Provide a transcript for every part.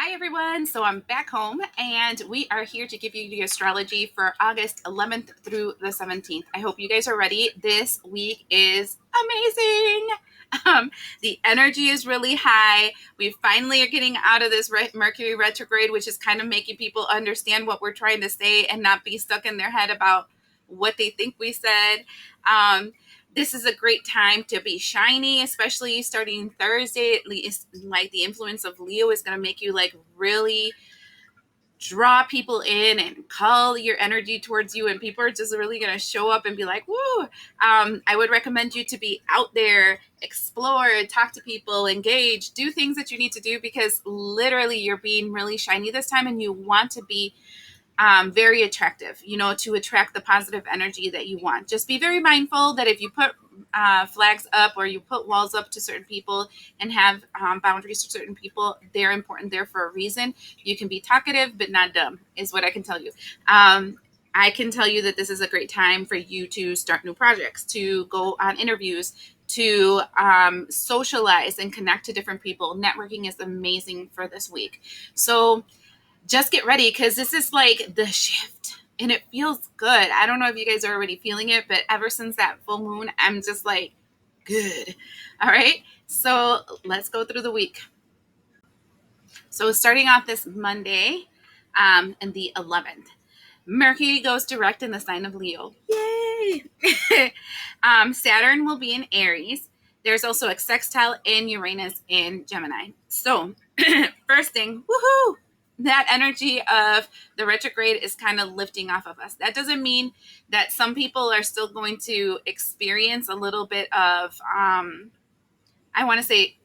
Hi everyone, so I'm back home and we are here to give you the astrology for August 11th through the 17th. I hope you guys are ready. This week is amazing. The energy is really high. We finally are getting out of this Mercury retrograde, which is kind of making people understand what we're trying to say and not be stuck in their head about what they think we said. This is a great time to be shiny, especially starting Thursday. At least, like, the influence of Leo is going to make you like really draw people in and call your energy towards you, and people are just really going to show up and be like, woo. I would recommend you to be out there, explore, talk to people, engage, do things that you need to do, because literally you're being really shiny this time and you want to be very attractive, to attract the positive energy that you want. Just be very mindful that if you put flags up or you put walls up to certain people and have boundaries to certain people, they're important there for a reason. You can be talkative, but not dumb, is what I can tell you. I can tell you that this is a great time for you to start new projects, to go on interviews, to socialize and connect to different people. Networking is amazing for this week. So just get ready, because this is like the shift and it feels good. I don't know if you guys are already feeling it, but ever since that full moon, I'm just like, good. All right. So let's go through the week. So starting off this Monday, and the 11th, Mercury goes direct in the sign of Leo. Yay! Saturn will be in Aries. There's also a sextile in Uranus in Gemini. So first thing, woohoo! That energy of the retrograde is kind of lifting off of us. That doesn't mean that some people are still going to experience a little bit of, I want to say,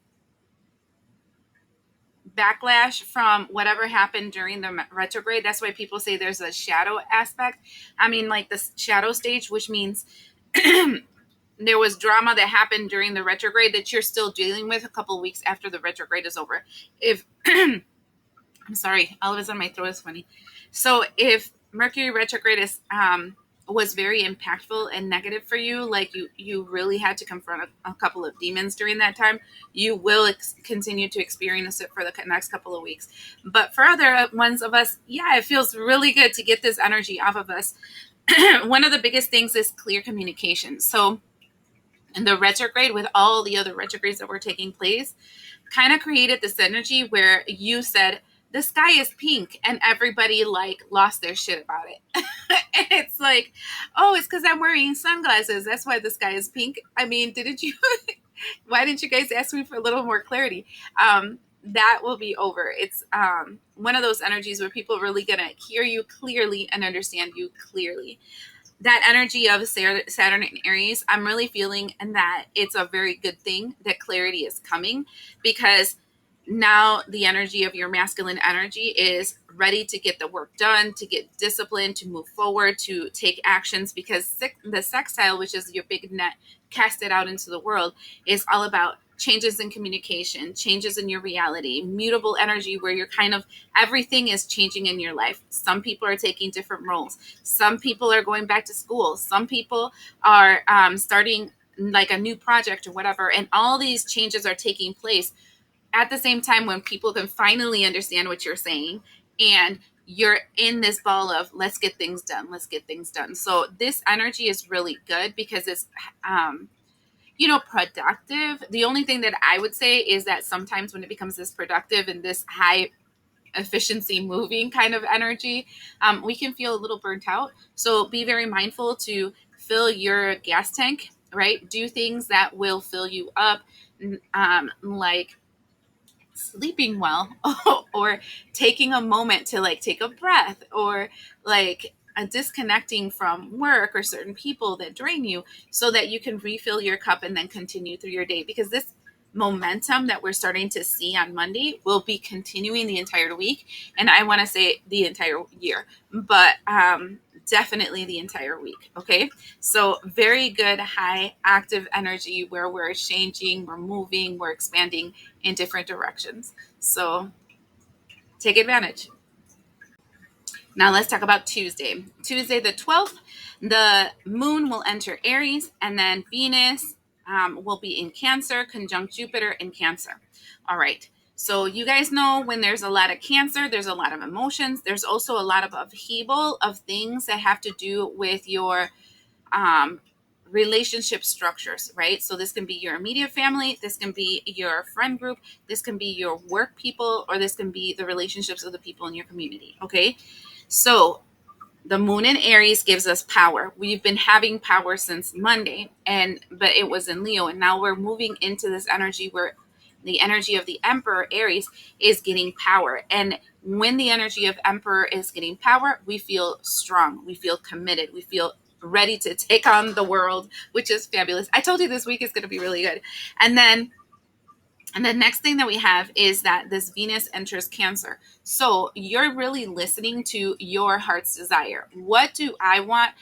backlash from whatever happened during the retrograde. That's why people say there's a shadow aspect. I mean, like the shadow stage, which means there was drama that happened during the retrograde that you're still dealing with a couple of weeks after the retrograde is over. If I'm sorry, all of a sudden my throat is funny. So if Mercury retrograde is was very impactful and negative for you, like you really had to confront a couple of demons during that time, you will continue to experience it for the next couple of weeks. But for other ones of us, yeah, it feels really good to get this energy off of us. One of the biggest things is clear communication. So in the retrograde, with all the other retrogrades that were taking place, kind of created this energy where you said, the sky is pink, and everybody like lost their shit about it. And it's like, oh, it's because I'm wearing sunglasses, that's why the sky is pink. I mean, didn't you why didn't you guys ask me for a little more clarity? That will be over. It's one of those energies where people are really gonna hear you clearly and understand you clearly. That energy of Saturn and Aries, I'm really feeling, and that it's a very good thing that clarity is coming, because now the energy of your masculine energy is ready to get the work done, to get disciplined, to move forward, to take actions, because the sextile, which is your big net, cast it out into the world, is all about changes in communication, changes in your reality, mutable energy where you're kind of, everything is changing in your life. Some people are taking different roles. Some people are going back to school. Some people are starting like a new project or whatever. And all these changes are taking place at the same time when people can finally understand what you're saying, and you're in this ball of let's get things done. So this energy is really good because it's productive. The only thing that I would say is that sometimes when it becomes this productive and this high efficiency moving kind of energy, we can feel a little burnt out. So be very mindful to fill your gas tank, right? Do things that will fill you up, like sleeping well, or taking a moment to like take a breath, or like disconnecting from work or certain people that drain you, so that you can refill your cup and then continue through your day, because this momentum that we're starting to see on Monday will be continuing the entire week, and I want to say the entire year, but definitely the entire week. Okay, so very good high active energy where we're changing, we're moving, we're expanding in different directions. So take advantage. Now let's talk about Tuesday. Tuesday the 12th, the moon will enter Aries, and then Venus will be in Cancer, conjunct Jupiter in Cancer. All right. So you guys know when there's a lot of Cancer, there's a lot of emotions. There's also a lot of upheaval of things that have to do with your um, relationship structures, right? So this can be your immediate family, this can be your friend group, this can be your work people, or this can be the relationships of the people in your community, okay? So the moon in Aries gives us power. We've been having power since Monday, but it was in Leo, and now we're moving into this energy where the energy of the Emperor Aries is getting power. And when the energy of Emperor is getting power, we feel strong, we feel committed, we feel ready to take on the world, which is fabulous. I told you this week is going to be really good. And the next thing that we have is that this Venus enters Cancer. So you're really listening to your heart's desire. What do I want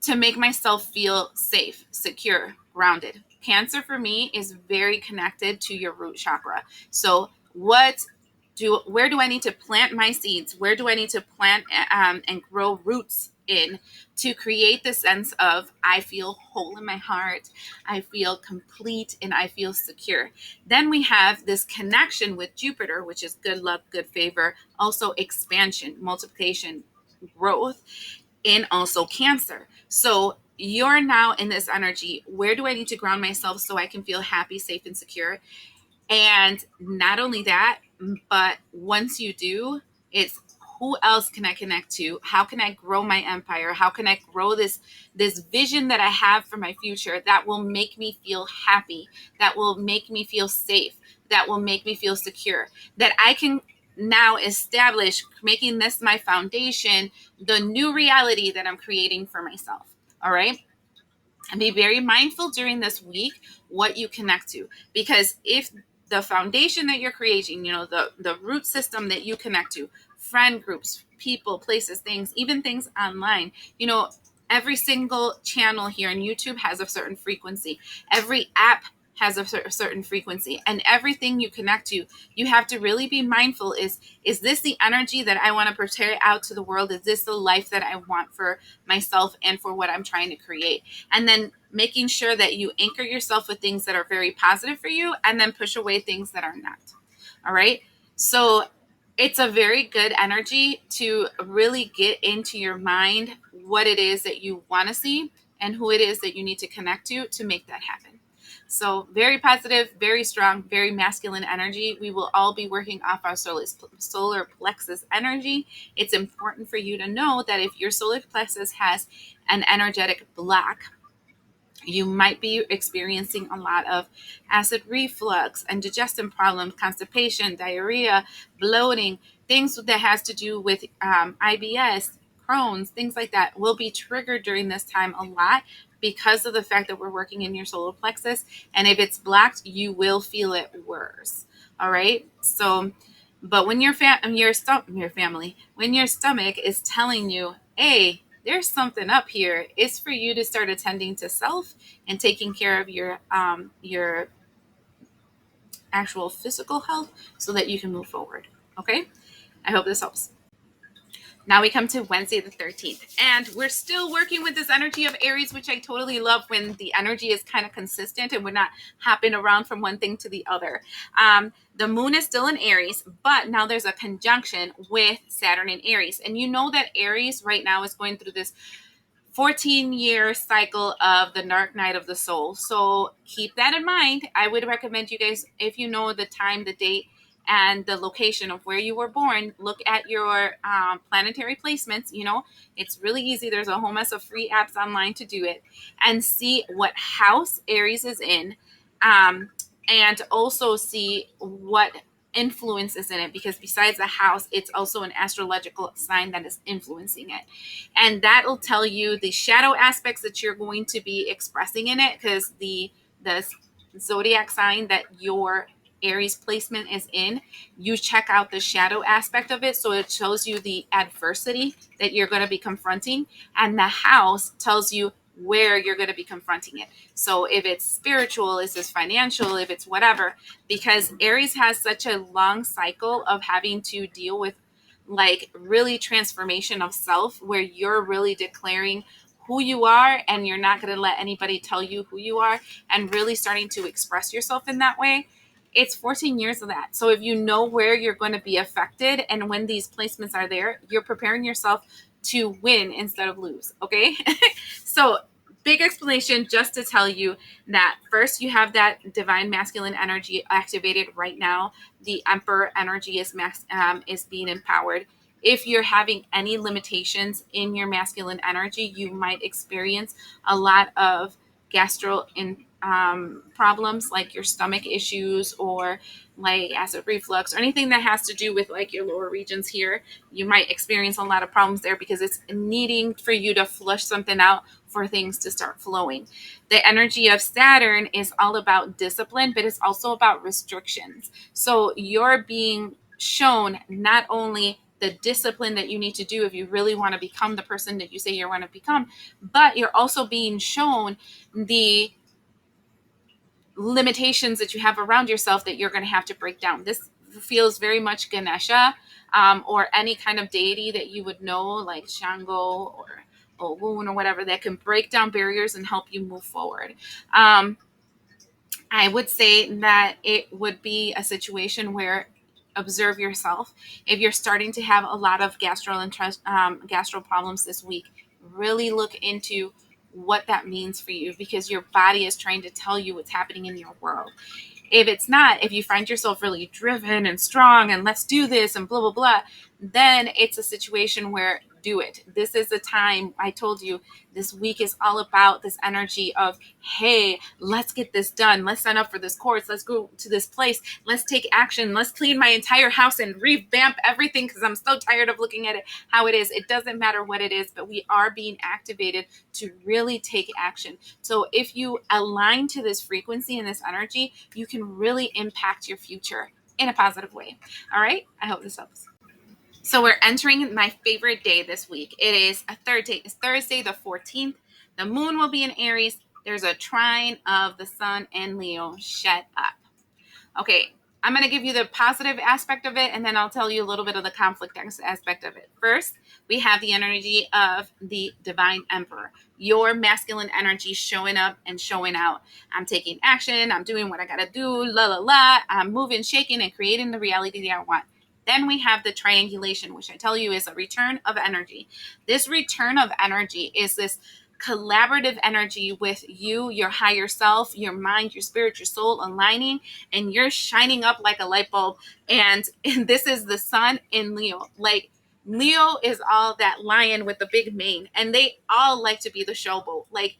to make myself feel safe, secure, grounded? Cancer for me is very connected to your root chakra. So where do I need to plant my seeds? Where do I need to plant and grow roots in to create the sense of I feel whole in my heart, I feel complete, and I feel secure? Then we have this connection with Jupiter, which is good luck, good favor, also expansion, multiplication, growth, and also Cancer. So you're now in this energy. Where do I need to ground myself so I can feel happy, safe, and secure? And not only that, but once you do, it's who else can I connect to? How can I grow my empire? How can I grow this vision that I have for my future that will make me feel happy, that will make me feel safe, that will make me feel secure, that I can now establish, making this my foundation, the new reality that I'm creating for myself. All right. And be very mindful during this week what you connect to, because if the foundation that you're creating, the root system that you connect to, friend groups, people, places, things, even things online, every single channel here on YouTube has a certain frequency. Every app has a certain frequency, and everything you connect to, you have to really be mindful. Is this the energy that I want to portray out to the world? Is this the life that I want for myself and for what I'm trying to create? And then making sure that you anchor yourself with things that are very positive for you, and then push away things that are not. All right. So it's a very good energy to really get into your mind what it is that you want to see and who it is that you need to connect to make that happen. So very positive, very strong, very masculine energy. We will all be working off our solar plexus energy. It's important for you to know that if your solar plexus has an energetic block, you might be experiencing a lot of acid reflux and digestion problems, constipation, diarrhea, bloating, things that has to do with IBS, Crohn's, things like that will be triggered during this time a lot because of the fact that we're working in your solar plexus. And if it's blocked, you will feel it worse. All right. So, but when your family, when your stomach is telling you, hey, there's something up here, it's for you to start attending to self and taking care of your actual physical health so that you can move forward. Okay? I hope this helps. Now we come to Wednesday the 13th, and we're still working with this energy of Aries, which I totally love when the energy is kind of consistent and we're not hopping around from one thing to the other. The moon is still in Aries, but now there's a conjunction with Saturn in Aries. And you know that Aries right now is going through this 14-year cycle of the dark night of the soul. So keep that in mind. I would recommend you guys, if you know the time, the date, and the location of where you were born, look at your planetary placements. It's really easy. There's a whole mess of free apps online to do it, and see what house Aries is in, and also see what influence is in it, because besides the house, it's also an astrological sign that is influencing it, and that'll tell you the shadow aspects that you're going to be expressing in it, because the zodiac sign that your Aries placement is in, you check out the shadow aspect of it, so it shows you the adversity that you're going to be confronting, and the house tells you where you're going to be confronting it. So if it's spiritual, if it's financial, if it's whatever, because Aries has such a long cycle of having to deal with like really transformation of self, where you're really declaring who you are and you're not going to let anybody tell you who you are, and really starting to express yourself in that way. it's 14 years of that. So if you know where you're going to be affected and when these placements are there, you're preparing yourself to win instead of lose. Okay. So big explanation just to tell you that first you have that divine masculine energy activated right now. The emperor energy is being empowered. If you're having any limitations in your masculine energy, you might experience a lot of gastro problems, like your stomach issues or like acid reflux or anything that has to do with like your lower regions here. You might experience a lot of problems there because it's needing for you to flush something out for things to start flowing. The energy of Saturn is all about discipline, but it's also about restrictions. So you're being shown not only the discipline that you need to do if you really want to become the person that you say you want to become, but you're also being shown the limitations that you have around yourself that you're going to have to break down. This feels very much Ganesha, or any kind of deity that you would know, like Shango or Ogun or whatever, that can break down barriers and help you move forward. I would say that it would be a situation where observe yourself. If you're starting to have a lot of gastro problems this week, really look into what that means for you, because your body is trying to tell you what's happening in your world. If it's not, if you find yourself really driven and strong and let's do this and blah, blah, blah, then it's a situation where do it. This is the time. I told you this week is all about this energy of, hey, let's get this done. Let's sign up for this course. Let's go to this place. Let's take action. Let's clean my entire house and revamp everything because I'm so tired of looking at it how it is. It doesn't matter what it is, but we are being activated to really take action. So if you align to this frequency and this energy, you can really impact your future in a positive way. All right. I hope this helps. So we're entering my favorite day this week. It is a Thursday. It's Thursday the 14th. The moon will be in Aries. There's a trine of the sun and Leo. Shut up. Okay, I'm going to give you the positive aspect of it, and then I'll tell you a little bit of the conflict aspect of it. First, we have the energy of the divine emperor, your masculine energy showing up and showing out. I'm taking action. I'm doing what I got to do. La, la, la. I'm moving, shaking, and creating the reality that I want. Then we have the triangulation, which I tell you is a return of energy. This return of energy is this collaborative energy with you, your higher self, your mind, your spirit, your soul aligning, and you're shining up like a light bulb. And this is the sun in Leo. Like Leo is all that lion with the big mane, and they all like to be the showboat. Like,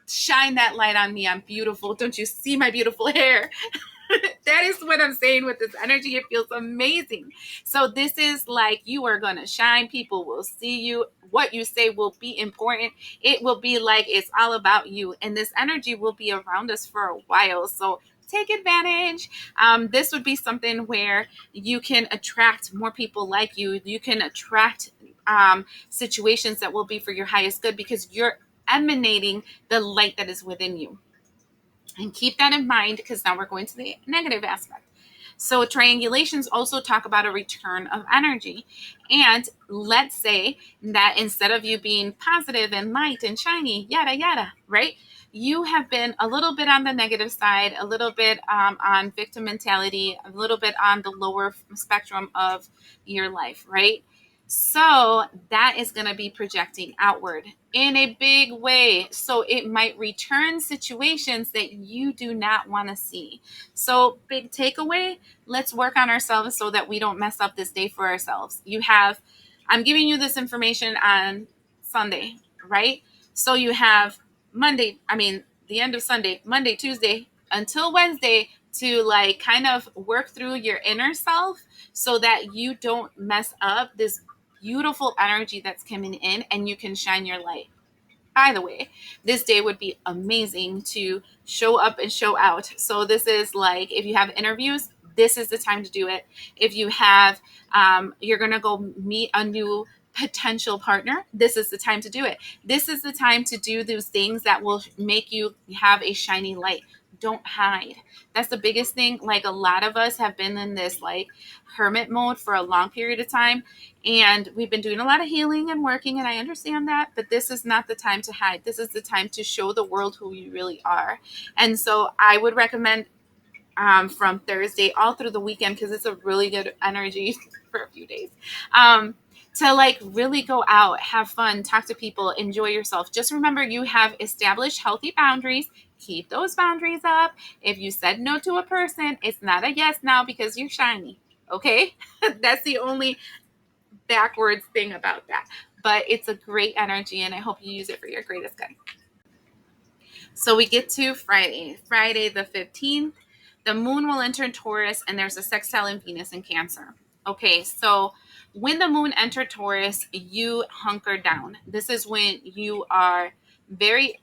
shine that light on me. I'm beautiful. Don't you see my beautiful hair? That is what I'm saying with this energy. It feels amazing. So this is like you are going to shine. People will see you. What you say will be important. It will be like it's all about you. And this energy will be around us for a while. So take advantage. This would be something where you can attract more people like you. You can attract situations that will be for your highest good because you're emanating the light that is within you. And keep that in mind because now we're going to the negative aspect. So triangulations also talk about a return of energy. And let's say that instead of you being positive and light and shiny, yada, yada, right? You have been a little bit on the negative side, a little bit on victim mentality, a little bit on the lower spectrum of your life, right? So that is going to be projecting outward in a big way. So it might return situations that you do not want to see. So big takeaway, let's work on ourselves so that we don't mess up this day for ourselves. I'm giving you this information on Sunday, right? So you have the end of Sunday, Monday, Tuesday, until Wednesday to like kind of work through your inner self so that you don't mess up this beautiful energy that's coming in and you can shine your light. By the way, this day would be amazing to show up and show out. So this is like, if you have interviews, this is the time to do it. If you have, you're going to go meet a new potential partner, this is the time to do it. This is the time to do those things that will make you have a shiny light. Don't hide. That's the biggest thing. Like a lot of us have been in this like hermit mode for a long period of time. And we've been doing a lot of healing and working, and I understand that, but this is not the time to hide. This is the time to show the world who you really are. And so I would recommend from Thursday all through the weekend, because it's a really good energy for a few days. To like really go out, have fun, talk to people, enjoy yourself. Just remember, you have established healthy boundaries. Keep those boundaries up. If you said no to a person, it's not a yes now because you're shiny. Okay? That's the only backwards thing about that. But it's a great energy, and I hope you use it for your greatest good. So we get to Friday the 15th. The moon will enter Taurus, and there's a sextile in Venus in Cancer. Okay, so when the moon enters Taurus, you hunker down. This is when you are very,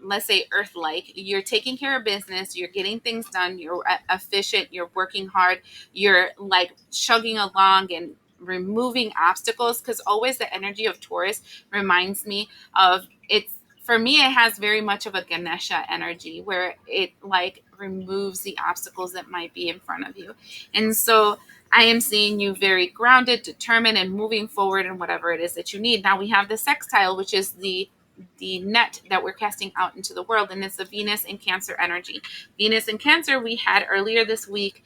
let's say, earth-like. You're taking care of business. You're getting things done. You're efficient. You're working hard. You're like chugging along and removing obstacles, because always the energy of Taurus reminds me of it's, for me, it has very much of a Ganesha energy where it like removes the obstacles that might be in front of you. And so I am seeing you very grounded, determined, and moving forward in whatever it is that you need. Now we have the sextile, which is the net that we're casting out into the world, and it's the Venus and Cancer energy. Venus and Cancer we had earlier this week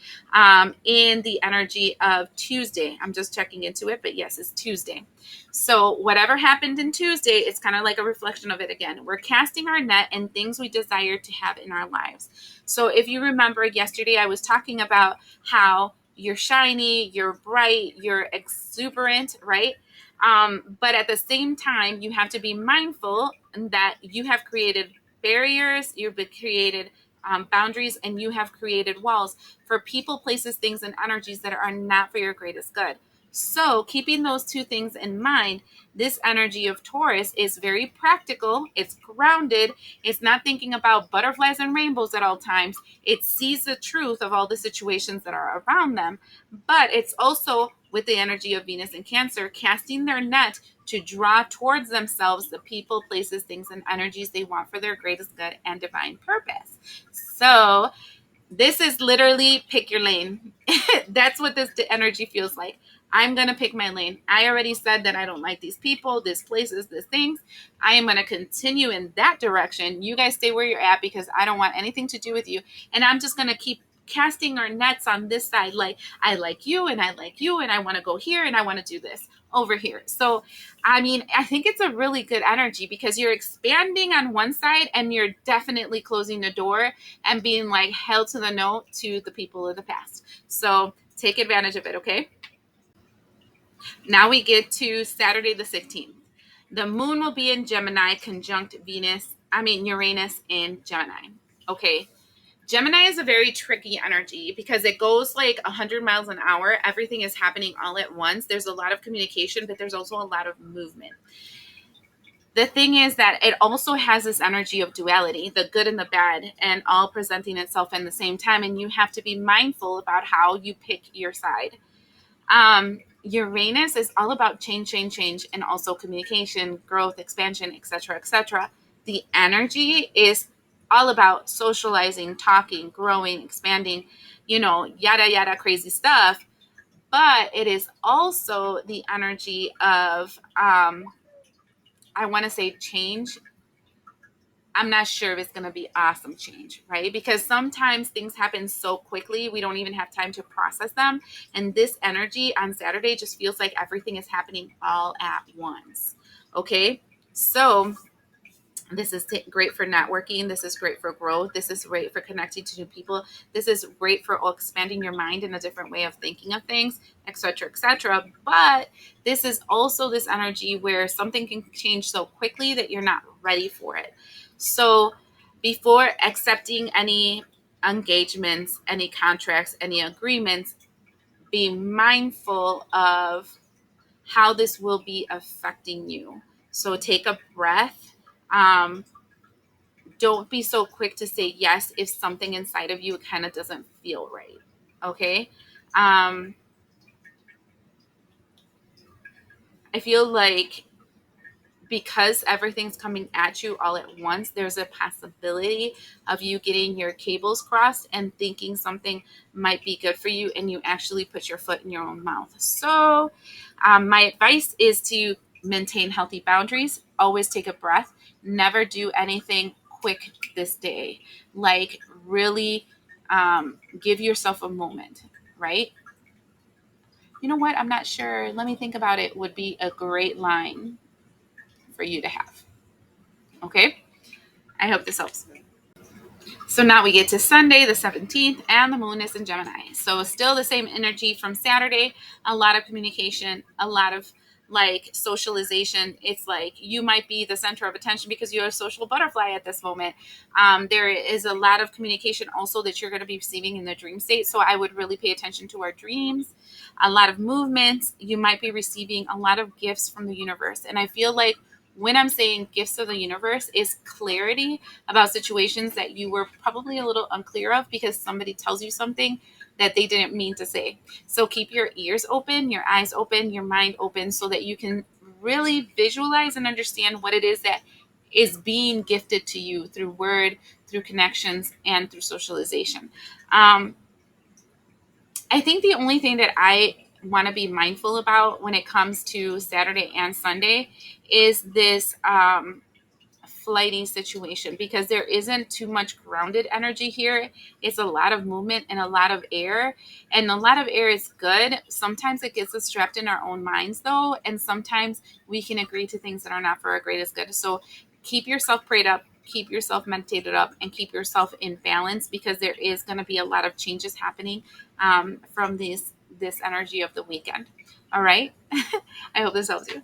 in the energy of Tuesday. I'm just checking into it, but yes, it's Tuesday. So whatever happened in Tuesday, it's kind of like a reflection of it again. We're casting our net and things we desire to have in our lives. So if you remember yesterday, I was talking about how you're shiny, you're bright, you're exuberant, right? But at the same time, you have to be mindful that you have created barriers, you've created boundaries, and you have created walls for people, places, things, and energies that are not for your greatest good. So keeping those two things in mind, this energy of Taurus is very practical. It's grounded. It's not thinking about butterflies and rainbows at all times. It sees the truth of all the situations that are around them. But it's also with the energy of Venus and Cancer, casting their net to draw towards themselves the people, places, things, and energies they want for their greatest good and divine purpose. So this is literally pick your lane. That's what this energy feels like. I'm going to pick my lane. I already said that I don't like these people, these places, these things. I am going to continue in that direction. You guys stay where you're at because I don't want anything to do with you. And I'm just going to keep casting our nets on this side. Like, I like you and I like you and I want to go here and I want to do this over here. So, I mean, I think it's a really good energy because you're expanding on one side and you're definitely closing the door and being like held to the no to the people of the past. So take advantage of it, okay? Now we get to Saturday the 16th. The moon will be in Gemini conjunct Uranus in Gemini. Okay. Gemini is a very tricky energy because it goes like 100 miles an hour. Everything is happening all at once. There's a lot of communication, but there's also a lot of movement. The thing is that it also has this energy of duality, the good and the bad, and all presenting itself in the same time. And you have to be mindful about how you pick your side. Uranus is all about change, and also communication, growth, expansion, etc., etc. The energy is all about socializing, talking, growing, expanding, yada, yada, crazy stuff. But it is also the energy of, I want to say change. I'm not sure if it's going to be awesome change, right? Because sometimes things happen so quickly, we don't even have time to process them. And this energy on Saturday just feels like everything is happening all at once. Okay. So this is great for networking. This is great for growth. This is great for connecting to new people. This is great for expanding your mind in a different way of thinking of things, etc., etc. But this is also this energy where something can change so quickly that you're not ready for it. So before accepting any engagements, any contracts, any agreements, be mindful of how this will be affecting you. So take a breath. Don't be so quick to say yes if something inside of you kind of doesn't feel right. Okay. I feel like because everything's coming at you all at once, there's a possibility of you getting your cables crossed and thinking something might be good for you, and you actually put your foot in your own mouth. So my advice is to maintain healthy boundaries. Always take a breath. Never do anything quick this day. Like really Give yourself a moment, right? You know what? I'm not sure. Let me think about it. Would be a great line for you to have. Okay. I hope this helps. So now we get to Sunday, the 17th, and the moon is in Gemini. So still the same energy from Saturday, a lot of communication, a lot of like socialization. It's like you might be the center of attention because you're a social butterfly at this moment. There is a lot of communication also that you're going to be receiving in the dream state. So I would really pay attention to our dreams. A lot of movements. You might be receiving a lot of gifts from the universe. And I feel like when I'm saying gifts of the universe is clarity about situations that you were probably a little unclear of because somebody tells you something that they didn't mean to say. So keep your ears open, your eyes open, your mind open so that you can really visualize and understand what it is that is being gifted to you through word, through connections, and through socialization. I think the only thing that I want to be mindful about when it comes to Saturday and Sunday is this flighty situation because there isn't too much grounded energy here. It's a lot of movement and a lot of air, and a lot of air is good. Sometimes it gets us trapped in our own minds though, and sometimes we can agree to things that are not for our greatest good. So keep yourself prayed up, keep yourself meditated up, and keep yourself in balance because there is going to be a lot of changes happening from this energy of the weekend. All right. I hope this helps you.